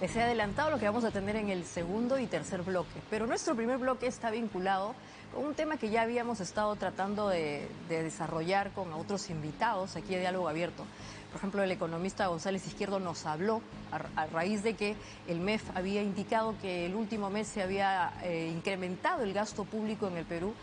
Les he adelantado lo que vamos a tener en el segundo y tercer bloque, pero nuestro primer bloque está vinculado con un tema que ya habíamos estado tratando de desarrollar con otros invitados aquí de Diálogo Abierto. Por ejemplo, el economista González Izquierdo nos habló a raíz de que el MEF había indicado que el último mes se había incrementado el gasto público en el Perú.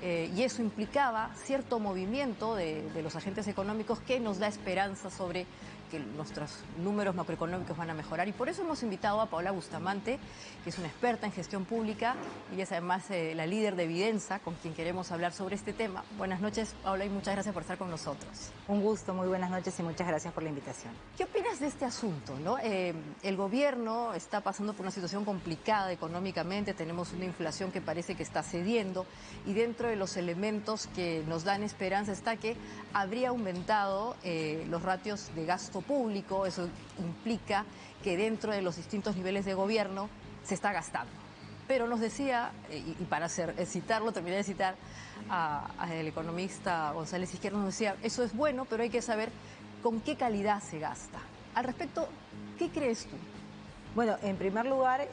Y eso implicaba cierto movimiento de los agentes económicos que nos da esperanza sobre que nuestros números macroeconómicos van a mejorar. Y por eso hemos invitado a Paola Bustamante, que es una experta en gestión pública y es además la líder de Evidenza, con quien queremos hablar sobre este tema. Buenas noches, Paola, y muchas gracias por estar con nosotros. Un gusto, muy buenas noches y muchas gracias por la invitación. ¿Qué opinas de este asunto, no? El gobierno está pasando por una situación complicada económicamente, tenemos una inflación que parece que está cediendo y dentro de los elementos que nos dan esperanza está que habría aumentado los ratios de gasto público. Eso implica que dentro de los distintos niveles de gobierno se está gastando. Pero nos decía, y para citarlo, terminé de citar al economista González Izquierdo, nos decía, eso es bueno, pero hay que saber con qué calidad se gasta. Al respecto, ¿qué crees tú? Bueno, en primer lugar,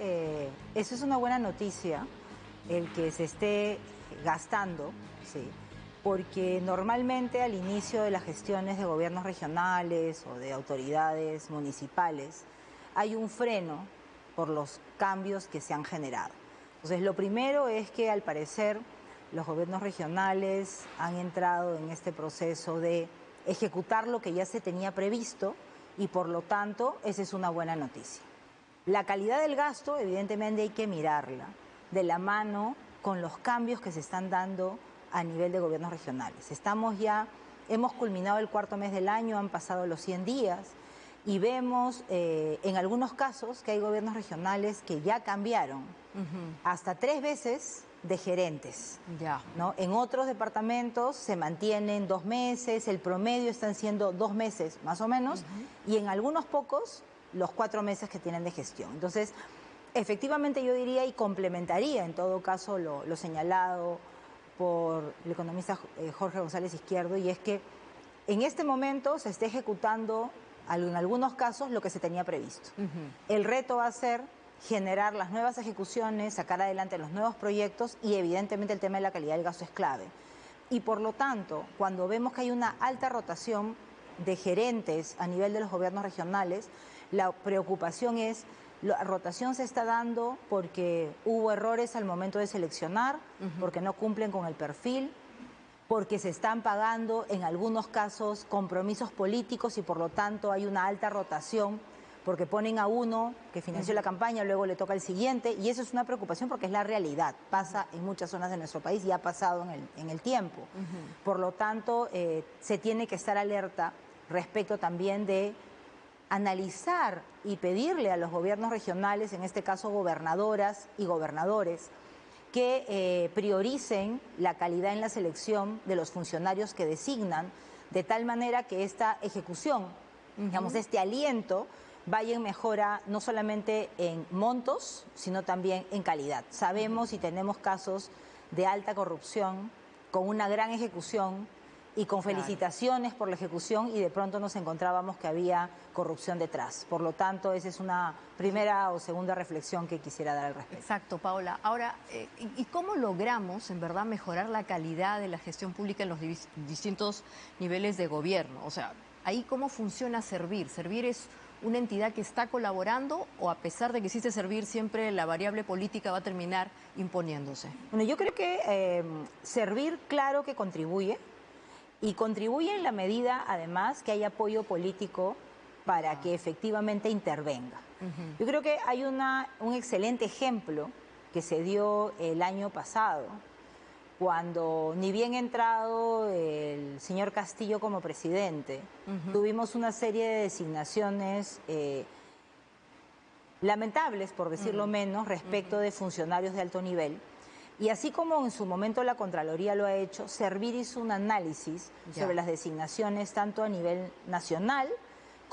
eso es una buena noticia, el que se esté gastando, ¿sí? Porque normalmente al inicio de las gestiones de gobiernos regionales o de autoridades municipales hay un freno por los cambios que se han generado. Entonces, lo primero es que al parecer los gobiernos regionales han entrado en este proceso de ejecutar lo que ya se tenía previsto y por lo tanto esa es una buena noticia. La calidad del gasto evidentemente hay que mirarla de la mano con los cambios que se están dando a nivel de gobiernos regionales. Hemos culminado el cuarto mes del año, han pasado los 100 días y vemos en algunos casos que hay gobiernos regionales que ya cambiaron hasta 3 veces de gerentes, ¿no? En otros departamentos se mantienen 2 meses, el promedio están siendo 2 meses más o menos, y en algunos pocos los 4 meses que tienen de gestión. Entonces, efectivamente yo diría y complementaría en todo caso lo señalado por el economista Jorge González Izquierdo, y es que en este momento se está ejecutando en algunos casos lo que se tenía previsto. El reto va a ser generar las nuevas ejecuciones, sacar adelante los nuevos proyectos y evidentemente el tema de la calidad del gasto es clave. Y por lo tanto, cuando vemos que hay una alta rotación de gerentes a nivel de los gobiernos regionales, la preocupación es, la rotación se está dando porque hubo errores al momento de seleccionar, porque no cumplen con el perfil, porque se están pagando en algunos casos compromisos políticos y por lo tanto hay una alta rotación porque ponen a uno que financió la campaña, luego le toca al siguiente, y eso es una preocupación porque es la realidad, pasa en muchas zonas de nuestro país y ha pasado en el tiempo. Por lo tanto, se tiene que estar alerta respecto también de analizar y pedirle a los gobiernos regionales, en este caso gobernadoras y gobernadores, que prioricen la calidad en la selección de los funcionarios que designan, de tal manera que esta ejecución, digamos, este aliento, vaya en mejora no solamente en montos, sino también en calidad. Sabemos y tenemos casos de alta corrupción, con una gran ejecución y con felicitaciones por la ejecución, y de pronto nos encontrábamos que había corrupción detrás. Por lo tanto, esa es una primera o segunda reflexión que quisiera dar al respecto. Exacto, Paola. Ahora, ¿y cómo logramos, en verdad, mejorar la calidad de la gestión pública en los distintos niveles de gobierno? O sea, ahí ¿cómo funciona Servir? ¿Servir es una entidad que está colaborando o a pesar de que existe Servir, siempre la variable política va a terminar imponiéndose? Bueno, yo creo que Servir, claro que contribuye, y contribuye en la medida, además, que hay apoyo político para que efectivamente intervenga. Yo creo que hay un excelente ejemplo que se dio el año pasado, cuando ni bien entrado el señor Castillo como presidente, tuvimos una serie de designaciones lamentables, por decirlo menos, respecto de funcionarios de alto nivel. Y así como en su momento la Contraloría lo ha hecho, Servir hizo un análisis sobre las designaciones tanto a nivel nacional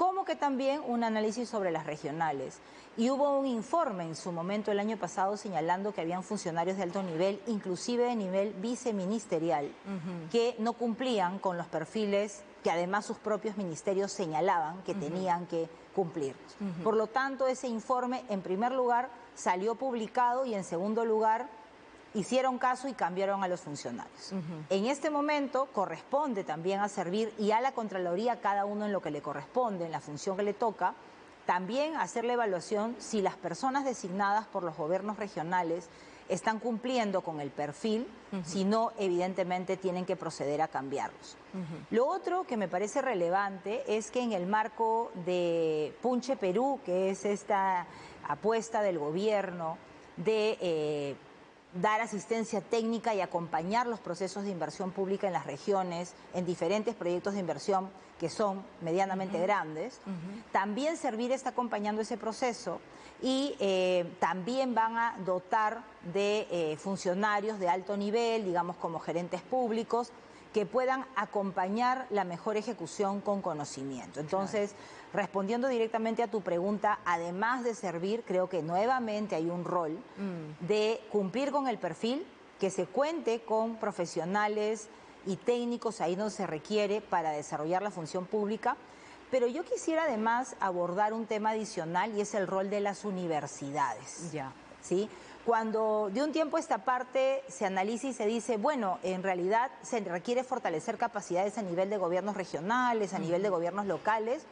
como que también un análisis sobre las regionales. Y hubo un informe en su momento el año pasado señalando que habían funcionarios de alto nivel, inclusive de nivel viceministerial, que no cumplían con los perfiles que además sus propios ministerios señalaban que tenían que cumplir. Por lo tanto, ese informe, en primer lugar, salió publicado y en segundo lugar, hicieron caso y cambiaron a los funcionarios. En este momento corresponde también a servir y a la Contraloría, cada uno en lo que le corresponde, en la función que le toca, también hacer la evaluación si las personas designadas por los gobiernos regionales están cumpliendo con el perfil, si no, evidentemente tienen que proceder a cambiarlos. Lo otro que me parece relevante es que en el marco de Punche Perú, que es esta apuesta del gobierno de dar asistencia técnica y acompañar los procesos de inversión pública en las regiones, en diferentes proyectos de inversión que son medianamente grandes. También Servir está acompañando ese proceso y también van a dotar de funcionarios de alto nivel, digamos como gerentes públicos, que puedan acompañar la mejor ejecución con conocimiento. Entonces, respondiendo directamente a tu pregunta, además de servir, creo que nuevamente hay un rol de cumplir con el perfil, que se cuente con profesionales y técnicos ahí donde se requiere para desarrollar la función pública. Pero yo quisiera además abordar un tema adicional y es el rol de las universidades. ¿Sí? Cuando de un tiempo a esta parte se analiza y se dice, bueno, en realidad se requiere fortalecer capacidades a nivel de gobiernos regionales, a nivel de gobiernos locales,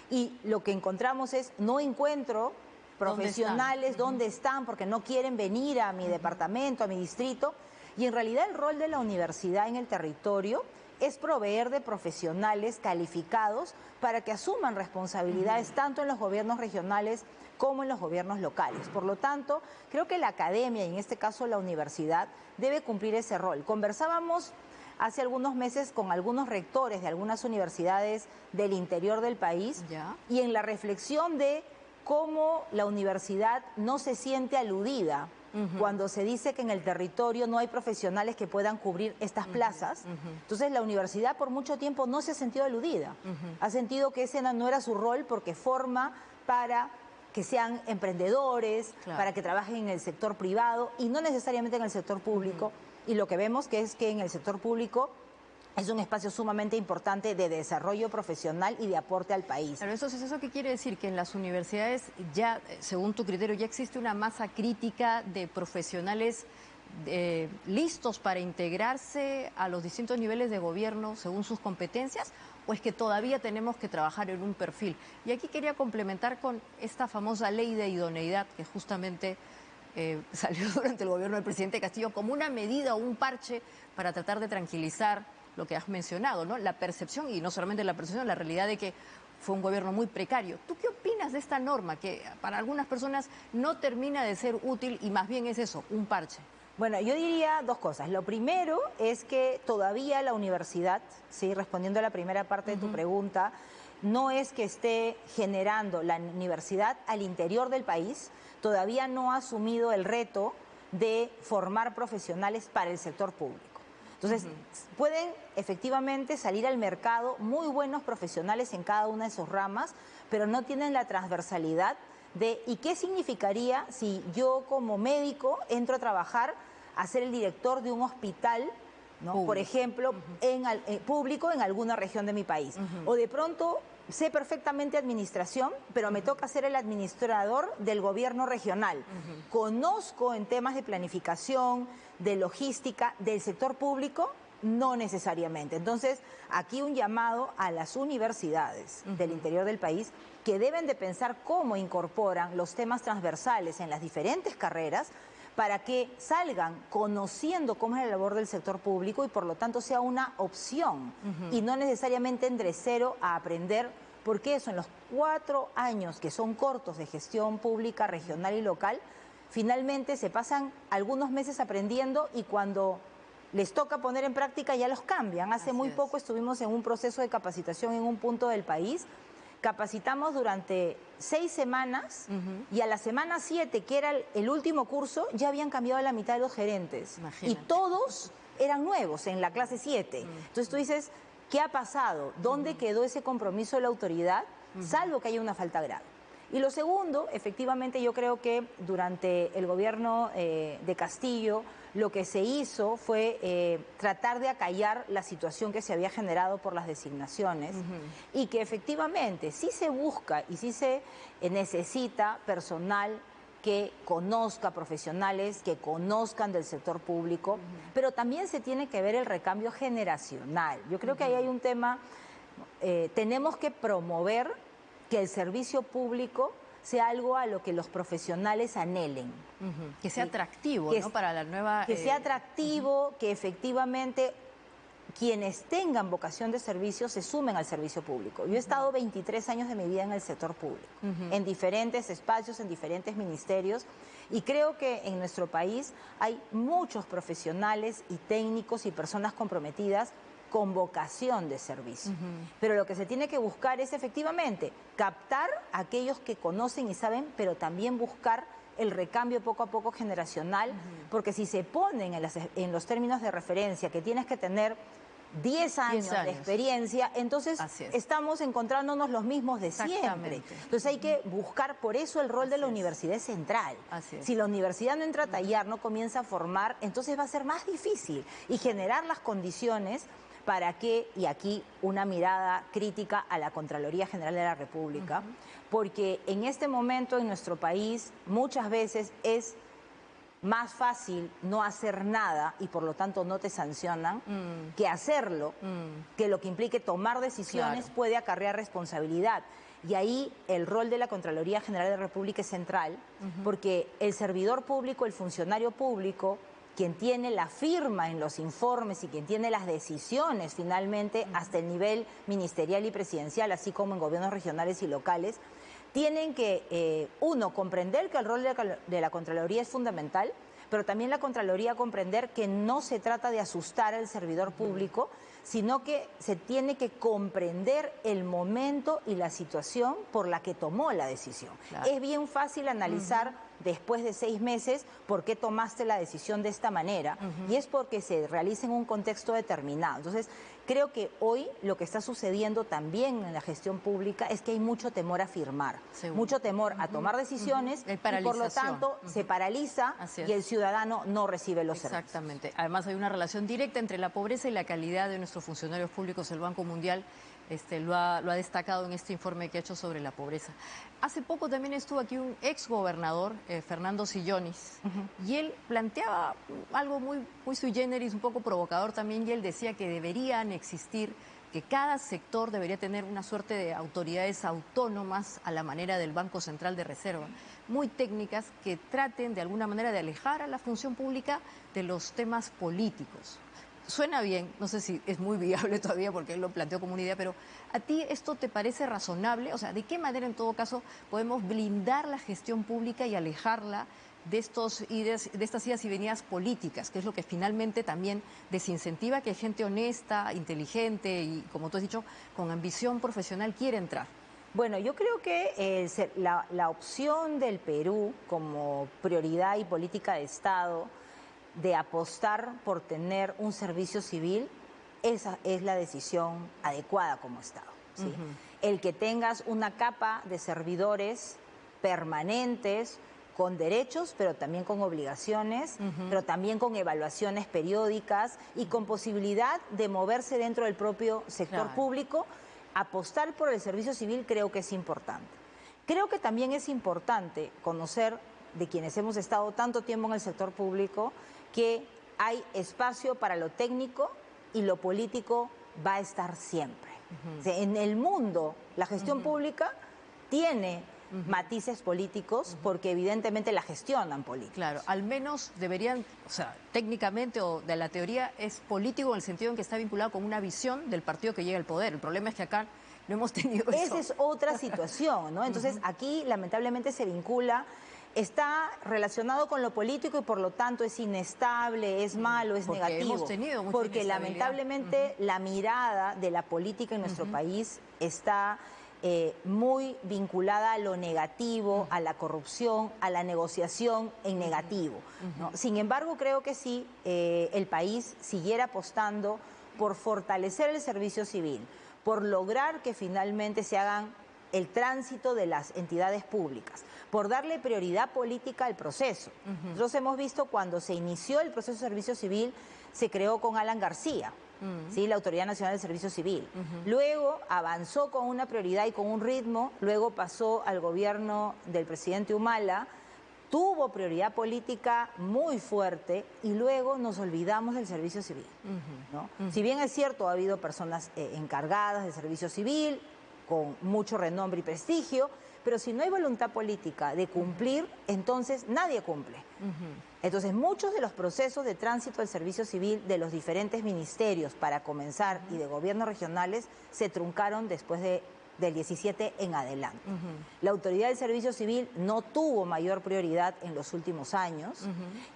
y lo que encontramos es, no encuentro profesionales dónde están porque no quieren venir a mi departamento, a mi distrito, y en realidad el rol de la universidad en el territorio es proveer de profesionales calificados para que asuman responsabilidades tanto en los gobiernos regionales como en los gobiernos locales. Por lo tanto, creo que la academia, y en este caso la universidad, debe cumplir ese rol. Conversábamos hace algunos meses con algunos rectores de algunas universidades del interior del país y en la reflexión de cómo la universidad no se siente aludida cuando se dice que en el territorio no hay profesionales que puedan cubrir estas plazas. Entonces la universidad por mucho tiempo no se ha sentido aludida. Ha sentido que ese no era su rol porque forma para que sean emprendedores, para que trabajen en el sector privado y no necesariamente en el sector público. Y lo que vemos que es que en el sector público es un espacio sumamente importante de desarrollo profesional y de aporte al país. Pero ¿eso qué quiere decir? Que en las universidades ya, según tu criterio, ya existe una masa crítica de profesionales listos para integrarse a los distintos niveles de gobierno según sus competencias, o es que todavía tenemos que trabajar en un perfil. Y aquí quería complementar con esta famosa ley de idoneidad que justamente salió durante el gobierno del presidente Castillo como una medida o un parche para tratar de tranquilizar lo que has mencionado, ¿no? La percepción, y no solamente la percepción, la realidad de que fue un gobierno muy precario. ¿Tú qué opinas de esta norma que para algunas personas no termina de ser útil y más bien es eso, un parche? Bueno, yo diría dos cosas. Lo primero es que todavía la universidad, ¿sí? Respondiendo a la primera parte de tu pregunta, no es que esté generando la universidad al interior del país, todavía no ha asumido el reto de formar profesionales para el sector público. Entonces, pueden efectivamente salir al mercado muy buenos profesionales en cada una de sus ramas, pero no tienen la transversalidad de ¿y qué significaría si yo como médico entro a trabajar a ser el director de un hospital, ¿no? Por ejemplo, público en alguna región de mi país? O de pronto sé perfectamente administración, pero me toca ser el administrador del gobierno regional. Conozco en temas de planificación, de logística, del sector público, no necesariamente. Entonces, aquí un llamado a las universidades del interior del país que deben de pensar cómo incorporan los temas transversales en las diferentes carreras para que salgan conociendo cómo es la labor del sector público y por lo tanto sea una opción y no necesariamente entre cero a aprender, porque eso en los 4 años que son cortos de gestión pública, regional y local, finalmente se pasan algunos meses aprendiendo y cuando les toca poner en práctica ya los cambian. Hace muy poco estuvimos en un proceso de capacitación en un punto del país. Capacitamos durante 6 semanas y a la semana 7, que era el último curso, ya habían cambiado la mitad de los gerentes. Imagínate. Y todos eran nuevos en la clase 7. Entonces tú dices, ¿qué ha pasado? ¿Dónde quedó ese compromiso de la autoridad salvo que haya una falta grave. Y lo segundo, efectivamente, yo creo que durante el gobierno de Castillo lo que se hizo fue tratar de acallar la situación que se había generado por las designaciones y que efectivamente sí se busca y sí se necesita personal que conozca, profesionales que conozcan del sector público, pero también se tiene que ver el recambio generacional. Yo creo que ahí hay un tema, tenemos que promover que el servicio público sea algo a lo que los profesionales anhelen. Que sea atractivo, ¿no? Para la nueva... Que sea atractivo, que efectivamente quienes tengan vocación de servicio se sumen al servicio público. Yo he estado 23 años de mi vida en el sector público, en diferentes espacios, en diferentes ministerios, y creo que en nuestro país hay muchos profesionales y técnicos y personas comprometidas con vocación de servicio. Pero lo que se tiene que buscar es efectivamente captar a aquellos que conocen y saben, pero también buscar el recambio poco a poco generacional, porque si se ponen en los términos de referencia que tienes que tener 10 años de experiencia, entonces estamos encontrándonos los mismos de siempre. Entonces hay que buscar, por eso el rol de la universidad es central. Si la universidad no entra a tallar, no comienza a formar, entonces va a ser más difícil y generar las condiciones para que, y aquí una mirada crítica a la Contraloría General de la República, porque en este momento en nuestro país muchas veces es más fácil no hacer nada y por lo tanto no te sancionan que hacerlo, que lo que implique tomar decisiones puede acarrear responsabilidad. Y ahí el rol de la Contraloría General de la República es central, porque el servidor público, el funcionario público, quien tiene la firma en los informes y quien tiene las decisiones finalmente hasta el nivel ministerial y presidencial, así como en gobiernos regionales y locales, tienen que, uno, comprender que el rol de la Contraloría es fundamental, pero también la Contraloría comprender que no se trata de asustar al servidor público, sino que se tiene que comprender el momento y la situación por la que tomó la decisión. Es bien fácil analizar después de 6 meses por qué tomaste la decisión de esta manera, y es porque se realiza en un contexto determinado. Entonces, creo que hoy lo que está sucediendo también en la gestión pública es que hay mucho temor a firmar, mucho temor a tomar decisiones y por lo tanto se paraliza y el ciudadano no recibe los servicios. Exactamente. Además hay una relación directa entre la pobreza y la calidad de nuestros funcionarios públicos. El Banco Mundial lo ha destacado en este informe que ha hecho sobre la pobreza. Hace poco también estuvo aquí un exgobernador, Fernando Sillonis, y él planteaba algo muy sui generis, un poco provocador también, y él decía que deberían existir, que cada sector debería tener una suerte de autoridades autónomas a la manera del Banco Central de Reserva, muy técnicas que traten de alguna manera de alejar a la función pública de los temas políticos. Suena bien, no sé si es muy viable todavía porque él lo planteó como una idea, pero ¿a ti esto te parece razonable? O sea, ¿de qué manera en todo caso podemos blindar la gestión pública y alejarla de estas idas y venidas políticas, que es lo que finalmente también desincentiva que gente honesta, inteligente y, como tú has dicho, con ambición profesional quiere entrar? Bueno, yo creo que la opción del Perú como prioridad y política de Estado de apostar por tener un servicio civil, esa es la decisión adecuada como Estado, ¿sí? El que tengas una capa de servidores permanentes, con derechos, pero también con obligaciones, pero también con evaluaciones periódicas y con posibilidad de moverse dentro del propio sector público. Apostar por el servicio civil creo que es importante. Creo que también es importante conocer de quienes hemos estado tanto tiempo en el sector público que hay espacio para lo técnico y lo político va a estar siempre. O sea, en el mundo, la gestión pública tiene matices políticos porque evidentemente la gestionan políticos. Claro, al menos deberían, o sea, técnicamente o de la teoría es político en el sentido en que está vinculado con una visión del partido que llega al poder. El problema es que acá no hemos tenido eso. Esa es otra situación, ¿no? Entonces aquí lamentablemente se vincula, está relacionado con lo político y por lo tanto es inestable, es malo, es negativo. Hemos tenido mucha porque lamentablemente la mirada de la política en nuestro país está muy vinculada a lo negativo, a la corrupción, a la negociación en negativo, ¿no? Sin embargo, creo que si el país siguiera apostando por fortalecer el servicio civil, por lograr que finalmente se hagan el tránsito de las entidades públicas, por darle prioridad política al proceso. Nosotros hemos visto cuando se inició el proceso de servicio civil, se creó con Alan García, ¿sí? La Autoridad Nacional del Servicio Civil. Luego avanzó con una prioridad y con un ritmo, luego pasó al gobierno del presidente Humala, tuvo prioridad política muy fuerte y luego nos olvidamos del servicio civil, ¿no? Si bien es cierto, ha habido personas encargadas del servicio civil, con mucho renombre y prestigio, pero si no hay voluntad política de cumplir, entonces nadie cumple. Entonces, muchos de los procesos de tránsito del servicio civil de los diferentes ministerios para comenzar y de gobiernos regionales se truncaron después del 17 en adelante. La autoridad del servicio civil no tuvo mayor prioridad en los últimos años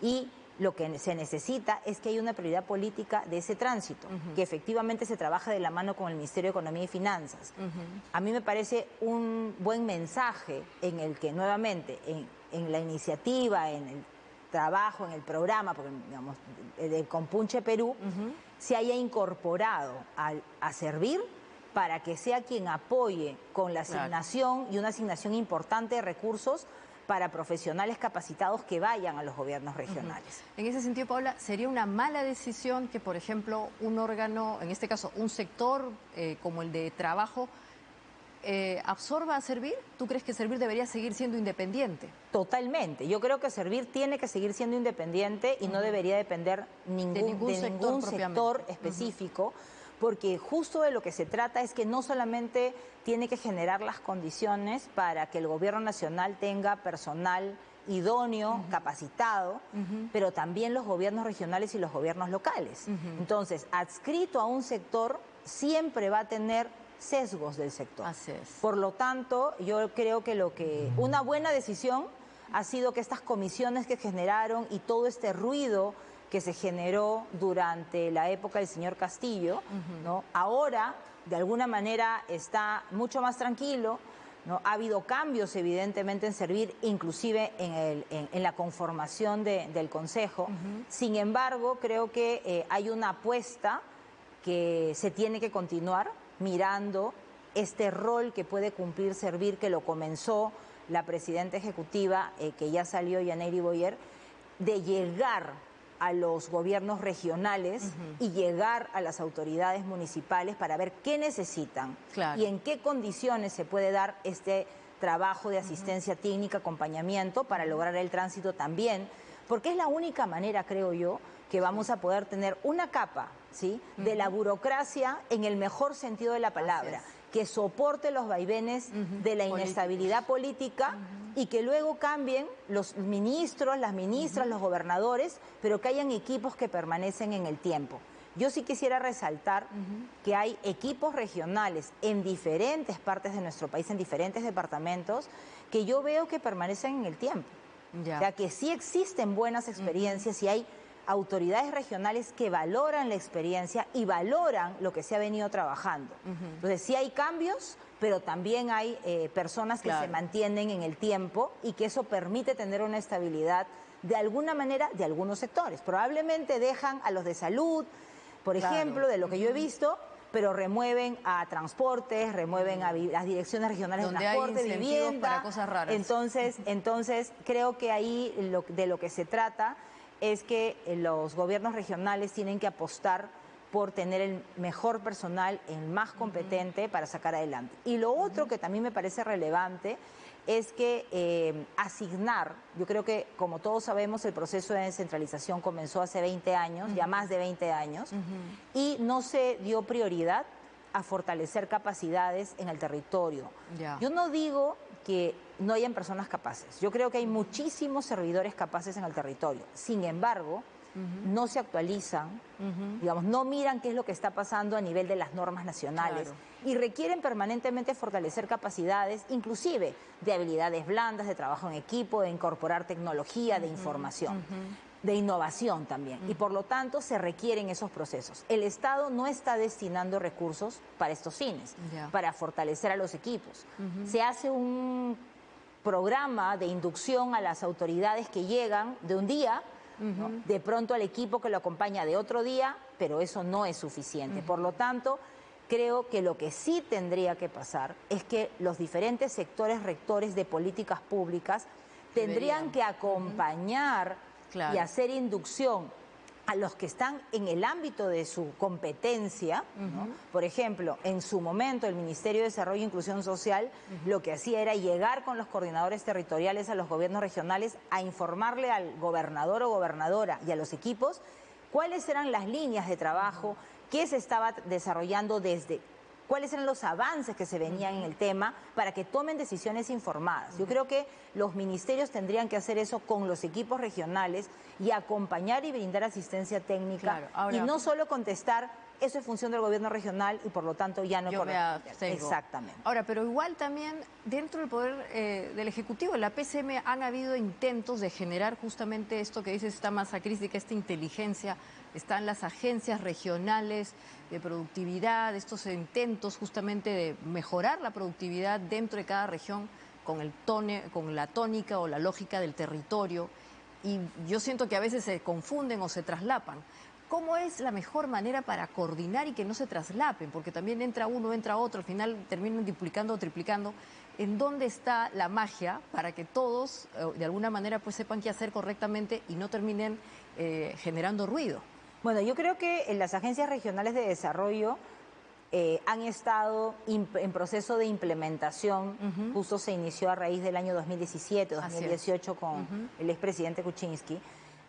y lo que se necesita es que haya una prioridad política de ese tránsito, que efectivamente se trabaje de la mano con el Ministerio de Economía y Finanzas. A mí me parece un buen mensaje en el que nuevamente en la iniciativa, en el trabajo, en el programa, porque digamos, el Compunche Perú, se haya incorporado a servir para que sea quien apoye con la asignación y una asignación importante de recursos para profesionales capacitados que vayan a los gobiernos regionales. En ese sentido, Paula, ¿sería una mala decisión que, por ejemplo, un órgano, en este caso un sector como el de trabajo, absorba a Servir? ¿Tú crees que Servir debería seguir siendo independiente? Totalmente. Yo creo que Servir tiene que seguir siendo independiente y no debería depender de ningún sector específico. Porque justo de lo que se trata es que no solamente tiene que generar las condiciones para que el gobierno nacional tenga personal idóneo, capacitado, pero también los gobiernos regionales y los gobiernos locales. Entonces, adscrito a un sector siempre va a tener sesgos del sector. Así es. Por lo tanto, yo creo que una buena decisión ha sido que estas comisiones que generaron y todo este ruido que se generó durante la época del señor Castillo, ¿no? Ahora, de alguna manera, está mucho más tranquilo, ¿no? Ha habido cambios, evidentemente, en Servir, inclusive en la conformación del Consejo. Sin embargo, creo que hay una apuesta que se tiene que continuar mirando este rol que puede cumplir Servir, que lo comenzó la presidenta ejecutiva, que ya salió, Yaneri Boyer, de llegar a los gobiernos regionales y llegar a las autoridades municipales para ver qué necesitan y en qué condiciones se puede dar este trabajo de asistencia técnica, acompañamiento para lograr el tránsito también, porque es la única manera, creo yo, que vamos a poder tener una capa, ¿sí?, de la burocracia en el mejor sentido de la palabra, que soporte los vaivenes de la inestabilidad política y que luego cambien los ministros, las ministras, los gobernadores, pero que hayan equipos que permanecen en el tiempo. Yo sí quisiera resaltar que hay equipos regionales en diferentes partes de nuestro país, en diferentes departamentos, que yo veo que permanecen en el tiempo. O sea, que sí existen buenas experiencias y hay autoridades regionales que valoran la experiencia y valoran lo que se ha venido trabajando. Entonces, sí hay cambios, pero también hay personas que se mantienen en el tiempo y que eso permite tener una estabilidad de alguna manera de algunos sectores. Probablemente dejan a los de salud, por ejemplo, de lo que yo he visto, pero remueven a transportes, remueven a las direcciones regionales de transporte, vivienda. Para cosas raras. Entonces, creo que ahí de lo que se trata es que los gobiernos regionales tienen que apostar por tener el mejor personal, el más competente para sacar adelante. Y lo otro que también me parece relevante es que asignar, yo creo que como todos sabemos el proceso de descentralización comenzó hace 20 años, ya más de 20 años, y no se dio prioridad a fortalecer capacidades en el territorio. Yo no digo que no hayan personas capaces. Yo creo que hay muchísimos servidores capaces en el territorio. Sin embargo, no se actualizan, digamos, no miran qué es lo que está pasando a nivel de las normas nacionales y requieren permanentemente fortalecer capacidades, inclusive de habilidades blandas, de trabajo en equipo, de incorporar tecnología, de información, de innovación también. Y por lo tanto se requieren esos procesos. El Estado no está destinando recursos para estos fines, para fortalecer a los equipos. Se hace un programa de inducción a las autoridades que llegan de un día, ¿no? De pronto al equipo que lo acompaña de otro día, pero eso no es suficiente. Por lo tanto, creo que lo que sí tendría que pasar es que los diferentes sectores rectores de políticas públicas tendrían que acompañar y hacer inducción a los que están en el ámbito de su competencia, ¿no? Por ejemplo, en su momento el Ministerio de Desarrollo e Inclusión Social lo que hacía era llegar con los coordinadores territoriales a los gobiernos regionales a informarle al gobernador o gobernadora y a los equipos cuáles eran las líneas de trabajo, qué se estaba desarrollando cuáles eran los avances que se venían en el tema para que tomen decisiones informadas. Yo creo que los ministerios tendrían que hacer eso con los equipos regionales y acompañar y brindar asistencia técnica y no solo contestar eso es función del gobierno regional y por lo tanto ya no corresponde. Exactamente. Ahora, pero igual también dentro del poder del Ejecutivo, en la PCM han habido intentos de generar justamente esto que dices, esta masa crítica, esta inteligencia. Están las agencias regionales de productividad, estos intentos justamente de mejorar la productividad dentro de cada región con la tónica o la lógica del territorio. Y yo siento que a veces se confunden o se traslapan. ¿Cómo es la mejor manera para coordinar y que no se traslapen? Porque también entra uno, entra otro, al final terminan duplicando o triplicando. ¿En dónde está la magia para que todos, de alguna manera, pues sepan qué hacer correctamente y no terminen generando ruido? Bueno, yo creo que las agencias regionales de desarrollo han estado en proceso de implementación. Justo se inició a raíz del año 2017, 2018 con el expresidente Kuczynski.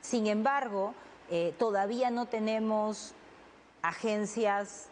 Sin embargo, todavía no tenemos agencias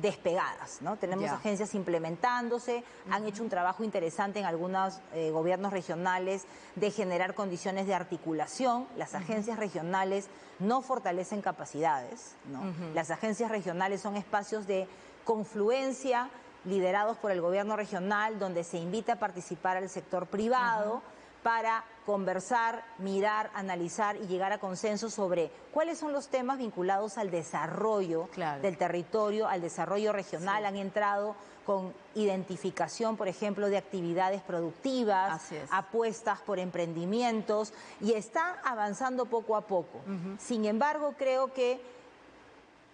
despegadas, ¿no? Tenemos agencias implementándose, han hecho un trabajo interesante en algunos gobiernos regionales de generar condiciones de articulación. Las agencias regionales no fortalecen capacidades, ¿no? Las agencias regionales son espacios de confluencia liderados por el gobierno regional donde se invita a participar al sector privado para conversar, mirar, analizar y llegar a consensos sobre cuáles son los temas vinculados al desarrollo del territorio, al desarrollo regional. Han entrado con identificación, por ejemplo, de actividades productivas, apuestas por emprendimientos y está avanzando poco a poco. Sin embargo, creo que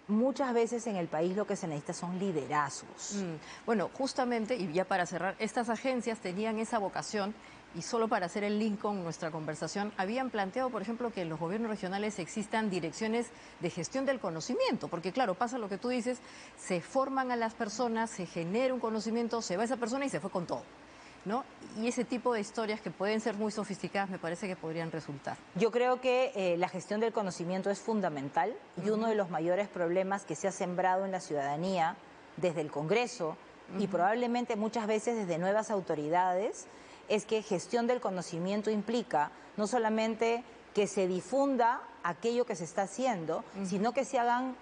muchas veces en el país lo que se necesita son liderazgos. Bueno, justamente, y ya para cerrar, estas agencias tenían esa vocación. Y solo para hacer el link con nuestra conversación, habían planteado, por ejemplo, que en los gobiernos regionales existan direcciones de gestión del conocimiento, porque claro, pasa lo que tú dices, se forman a las personas, se genera un conocimiento, se va esa persona y se fue con todo, ¿no? Y ese tipo de historias que pueden ser muy sofisticadas me parece que podrían resultar. Yo creo que la gestión del conocimiento es fundamental y uno de los mayores problemas que se ha sembrado en la ciudadanía desde el Congreso y probablemente muchas veces desde nuevas autoridades es que gestión del conocimiento implica no solamente que se difunda aquello que se está haciendo, sino que se hagan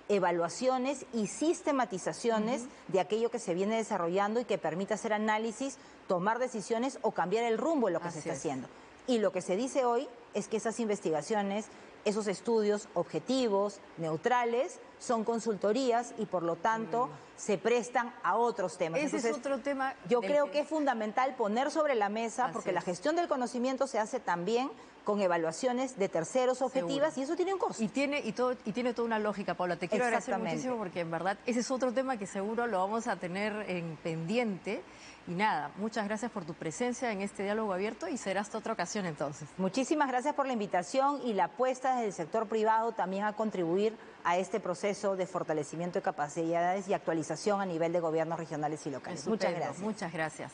evaluaciones y sistematizaciones de aquello que se viene desarrollando y que permita hacer análisis, tomar decisiones o cambiar el rumbo de lo que se está haciendo. Y lo que se dice hoy es que esas investigaciones, esos estudios objetivos, neutrales, son consultorías y por lo tanto se prestan a otros temas. Ese es otro tema. Yo creo que es fundamental poner sobre la mesa, porque la gestión del conocimiento se hace también con evaluaciones de terceros objetivas y eso tiene un costo. Y tiene toda una lógica, Paula. Te quiero agradecer muchísimo porque en verdad ese es otro tema que seguro lo vamos a tener en pendiente. Y nada, muchas gracias por tu presencia en este diálogo abierto y será hasta otra ocasión entonces. Muchísimas gracias por la invitación y la apuesta desde el sector privado también a contribuir a este proceso de fortalecimiento de capacidades y actualización a nivel de gobiernos regionales y locales. Estupendo. Muchas gracias. Muchas gracias.